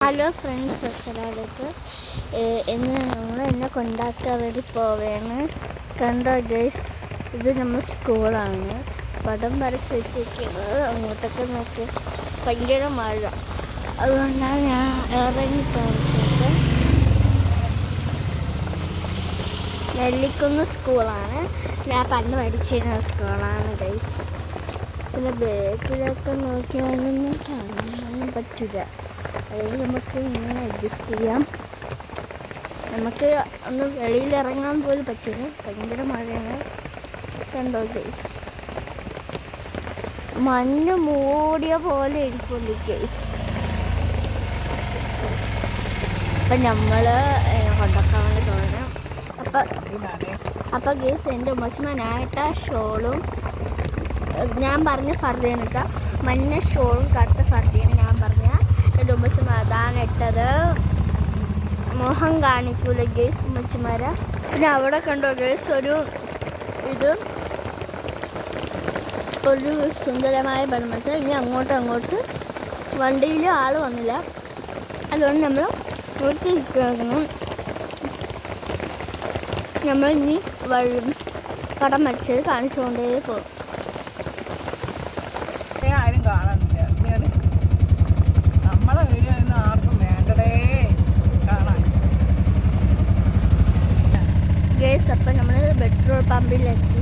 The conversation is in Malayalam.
ഹലോ ഫ്രണ്ട്സ്, അസ്സലാമലൈക്കും. ഇന്ന് നമ്മൾ എന്നെ കൊണ്ടാക്കാൻ വേണ്ടി പോവുകയാണ്. കണ്ടോ ഗൈസ്, ഇത് നമ്മൾ സ്കൂളാണ്. പടം വരച്ച് വെച്ചിരിക്കുന്നത്. അങ്ങോട്ടൊക്കെ നോക്കി ഭയങ്കര മഴ, അതുകൊണ്ടാണ് ഞാൻ ഇറങ്ങി പോകുന്നത്. നെല്ലിക്കുന്ന് സ്കൂളാണ്, ഞാൻ പണ്ട് പഠിച്ചിരുന്ന സ്കൂളാണ് ഗൈസ്. പിന്നെ ബാക്കിലൊക്കെ നോക്കിയാലൊന്നും കാണാനൊന്നും പറ്റില്ല, അതുകൊണ്ട് നമുക്ക് ഇങ്ങനെ അഡ്ജസ്റ്റ് ചെയ്യാം. നമുക്ക് ഒന്ന് വെളിയിലിറങ്ങാൻ പോലും പറ്റില്ല, ഭയങ്കര മഴയാണ്. കണ്ടോ ഗൈസ്, മഞ്ഞ് മൂടിയ പോലെ ഇരിപ്പുണ്ട് ഗൈസ്. അപ്പം നമ്മൾ കൊണ്ടാക്കാൻ വേണ്ടി തോന്നണം. അപ്പം ഗൈസ്, എൻ്റെ ഉമ്മച്ചമാനായിട്ട ഷോളും ഞാൻ പറഞ്ഞ ഫർദിയാണ്, മഞ്ഞ ഷോളും കറുത്ത ഫർദിയാണ് ഞാൻ പറഞ്ഞ. എൻ്റെ ഉമ്മച്ചമാർ അതാണ് ഇട്ടത്. മുഖം കാണിക്കൂല ഗൈസ് ഉമ്മച്ചിമാരെ. പിന്നെ അവിടെ കണ്ടോ ഗൈസ്, ഒരു സുന്ദരമായ പടമച്ച. ഇനി അങ്ങോട്ട് വണ്ടിയിൽ ആൾ വന്നില്ല, അതുകൊണ്ട് നമ്മൾ നിർത്തി നിൽക്കണം. നമ്മൾ ഇനി പടം വരച്ചത് കാണിച്ചുകൊണ്ടേ പോകും. ആരും കാണാനില്ല, നമ്മളെ വീഡിയോ ഒന്നും ആർക്കും വേണ്ടടേ കാണാൻ. ഗൈസ്, അപ്പം നമ്മൾ പെട്രോൾ പമ്പിലെത്തി.